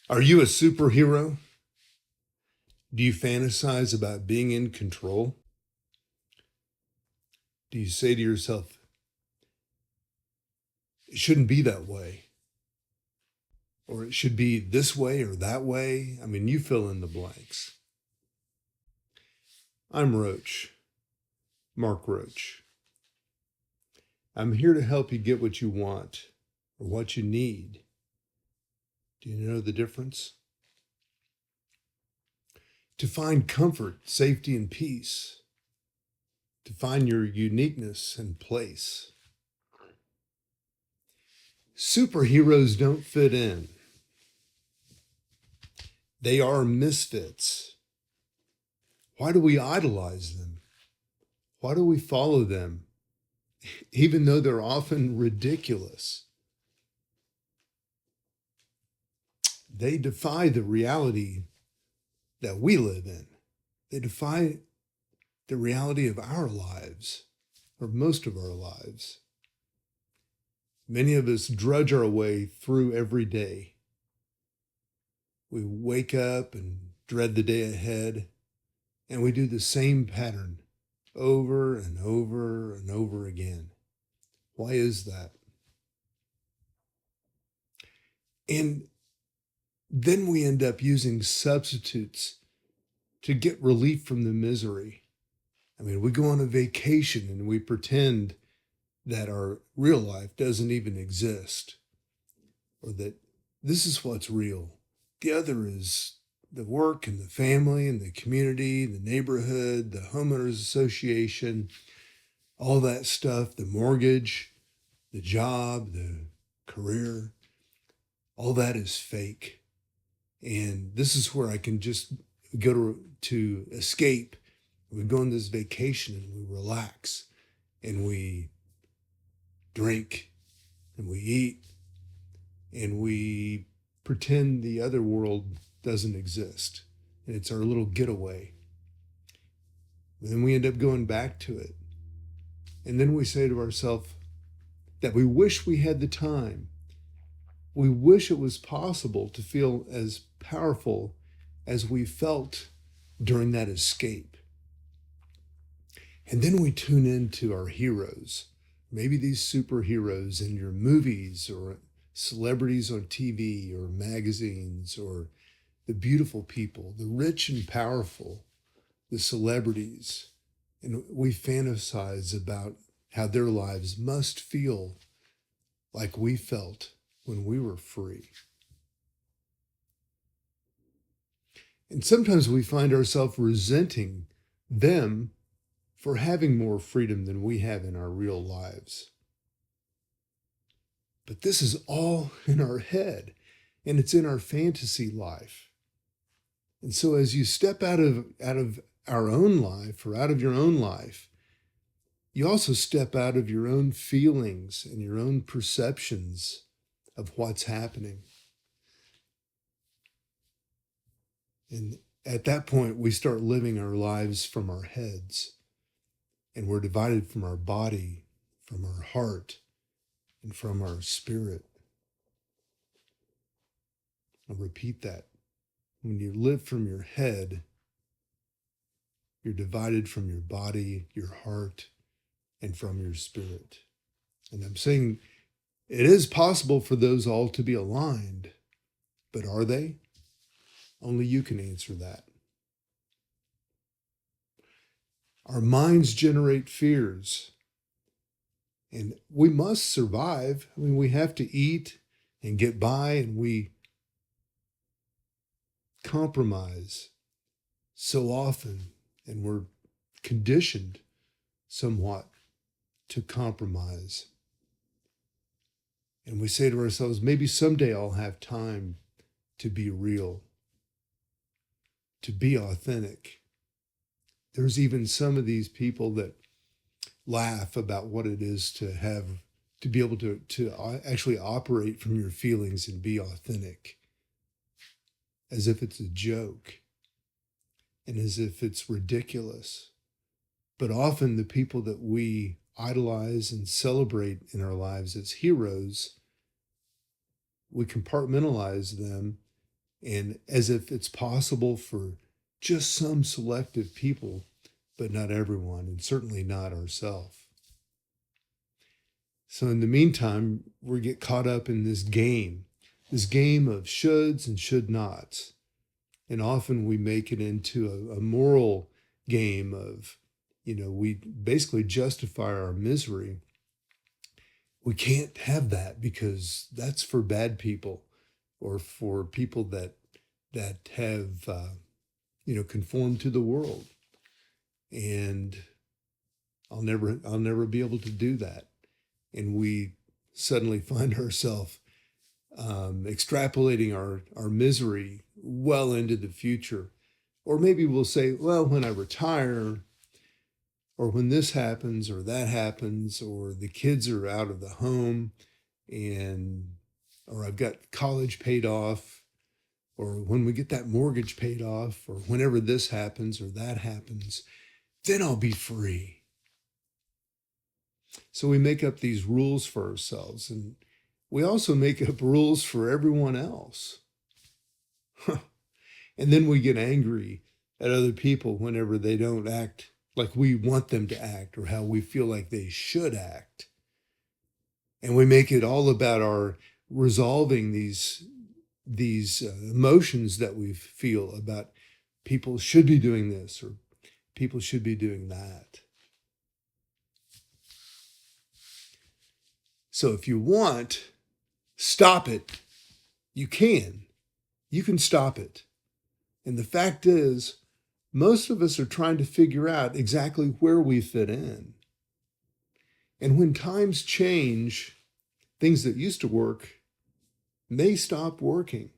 Are you a superhero? Do you fantasize about being in control? Do you say to yourself, it shouldn't be that way, or it should be this way or that way? I mean, you fill in the blanks. I'm Roach, Mark Roach. I'm here to help you get what you want or what you need. Do you know the difference? To find comfort, safety, and peace. To find your uniqueness and place. Superheroes don't fit in. They are misfits. Why do we idolize them? Why do we follow them, even though they're often ridiculous? They defy the reality that we live in. They defy the reality of our lives, or most of our lives. Many of us drudge our way through every day. We wake up and dread the day ahead, and we do the same pattern over and over and over again. Why is that? And then we end up using substitutes to get relief from the misery. I mean, we go on a vacation and we pretend that our real life doesn't even exist, or that this is what's real. The other is the work and the family and the community, the neighborhood, the homeowners association, all that stuff, the mortgage, the job, the career, all that is fake. And this is where I can just go to escape. We go on this vacation and we relax and we drink and we eat and we pretend the other world doesn't exist. And it's our little getaway. And then we end up going back to it. And then we say to ourselves that we wish we had the time. We wish it was possible to feel as powerful as we felt during that escape. And then we tune into our heroes, maybe these superheroes in your movies or celebrities on TV or magazines, or the beautiful people, the rich and powerful, the celebrities. And we fantasize about how their lives must feel like we felt when we were free. And sometimes we find ourselves resenting them for having more freedom than we have in our real lives. But this is all in our head, and it's in our fantasy life. And so as you step out of our own life, or out of your own life, you also step out of your own feelings and your own perceptions of what's happening. And at that point, we start living our lives from our heads, and we're divided from our body, from our heart, and from our spirit. I'll repeat that. When you live from your head, you're divided from your body, your heart, and from your spirit. And I'm saying it is possible for those all to be aligned, but are they? Only you can answer that. Our minds generate fears, and we must survive. I mean, we have to eat and get by, and we compromise so often, and we're conditioned somewhat to compromise. And we say to ourselves, maybe someday I'll have time to be real, to be authentic. There's even some of these people that laugh about what it is to be able to actually operate from your feelings and be authentic, as if it's a joke and as if it's ridiculous. But often the people that we idolize and celebrate in our lives as heroes, we compartmentalize them and as if it's possible for just some selective people, but not everyone, and certainly not ourselves. So in the meantime, we get caught up in this game of shoulds and should nots. And often we make it into a moral game of, we basically justify our misery. We can't have that because that's for bad people or for people that have, conformed to the world. And I'll never be able to do that. And we suddenly find ourselves extrapolating our misery well into the future. Or maybe we'll say, well, when I retire, or when this happens, or that happens, or the kids are out of the home, or I've got college paid off, or when we get that mortgage paid off, or whenever this happens or that happens, then I'll be free. So we make up these rules for ourselves, and we also make up rules for everyone else. And then we get angry at other people whenever they don't act like we want them to act or how we feel like they should act. And we make it all about our resolving these emotions that we feel about people should be doing this or people should be doing that. So if you want, stop it. You can. You can stop it. And the fact is, most of us are trying to figure out exactly where we fit in. And when times change, things that used to work may stop working.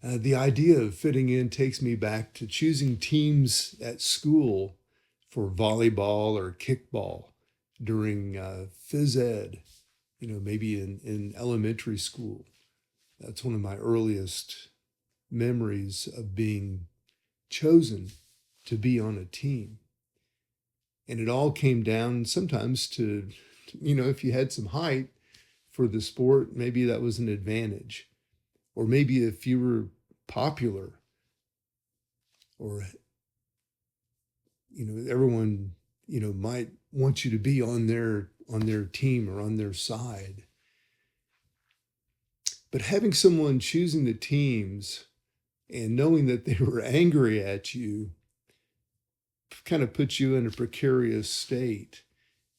The idea of fitting in takes me back to choosing teams at school for volleyball or kickball during phys ed, maybe in elementary school. That's one of my earliest memories of being chosen to be on a team. And it all came down sometimes to, if you had some height for the sport, maybe that was an advantage. Or maybe if you were popular or, everyone, might want you to be on their team or on their side. But having someone choosing the teams and knowing that they were angry at you kind of puts you in a precarious state.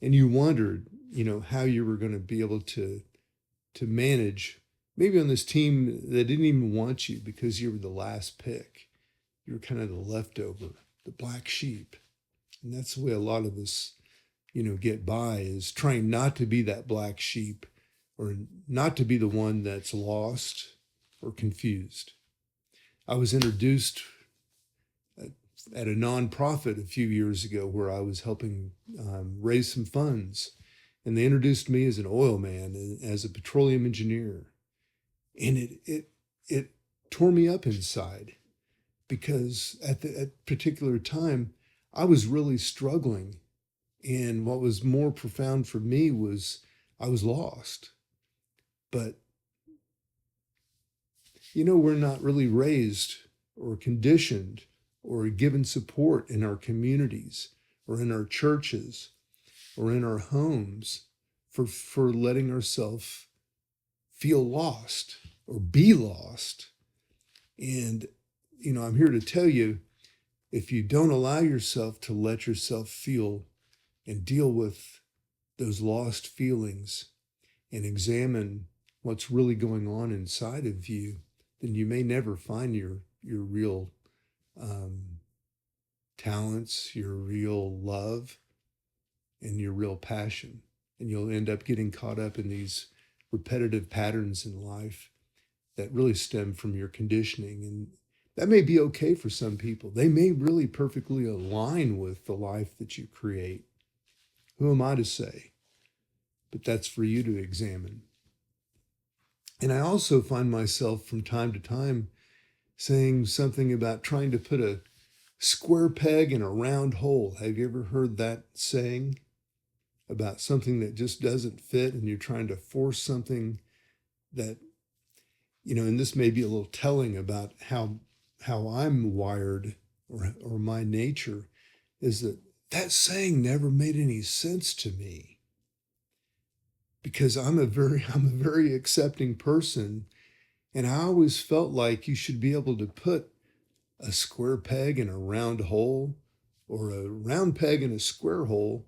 And you wondered, how you were going to be able to manage maybe on this team that didn't even want you because you were the last pick. You were kind of the leftover, the black sheep. And that's the way a lot of us, get by, is trying not to be that black sheep or not to be the one that's lost or confused. I was introduced at a nonprofit a few years ago where I was helping raise some funds. And they introduced me as an oil man, as a petroleum engineer. And it tore me up inside because at particular time, I was really struggling. And what was more profound for me was I was lost. But, we're not really raised or conditioned or given support in our communities or in our churches or in our homes for letting ourselves feel lost or be lost. And, I'm here to tell you, if you don't allow yourself to let yourself feel and deal with those lost feelings and examine what's really going on inside of you, then you may never find your real talents, your real love, and your real passion. And you'll end up getting caught up in these repetitive patterns in life that really stem from your conditioning. And that may be okay for some people. They may really perfectly align with the life that you create. Who am I to say? But that's for you to examine. And I also find myself from time to time saying something about trying to put a square peg in a round hole. Have you ever heard that saying about something that just doesn't fit and you're trying to force something that and this may be a little telling about how I'm wired, or my nature, is that saying never made any sense to me, because I'm a very accepting person, and I always felt like you should be able to put a square peg in a round hole, or a round peg in a square hole,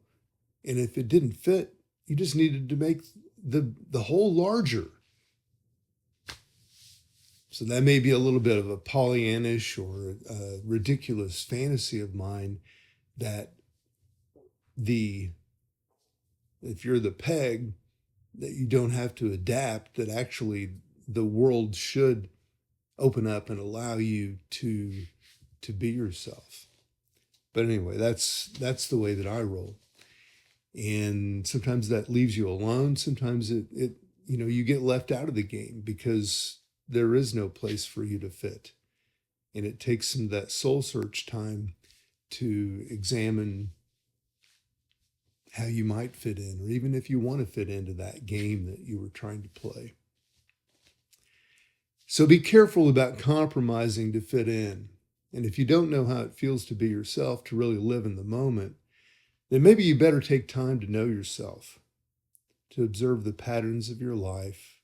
and if it didn't fit, you just needed to make the hole larger. So that may be a little bit of a Pollyannish or a ridiculous fantasy of mine, that if you're the peg, that you don't have to adapt, that actually the world should open up and allow you to be yourself. But anyway, that's the way that I roll. And sometimes that leaves you alone. Sometimes it you get left out of the game because there is no place for you to fit. And it takes some of that soul search time to examine how you might fit in, or even if you want to fit into that game that you were trying to play. So be careful about compromising to fit in. And if you don't know how it feels to be yourself, to really live in the moment, then maybe you better take time to know yourself, to observe the patterns of your life,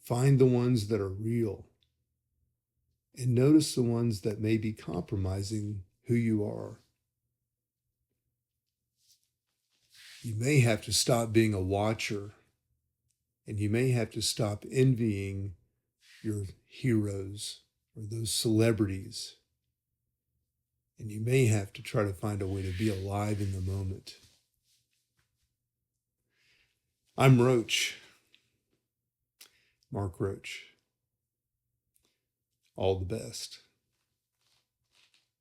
find the ones that are real, and notice the ones that may be compromising who you are. You may have to stop being a watcher, and you may have to stop envying your heroes or those celebrities. And you may have to try to find a way to be alive in the moment. I'm Roach, Mark Roach. All the best.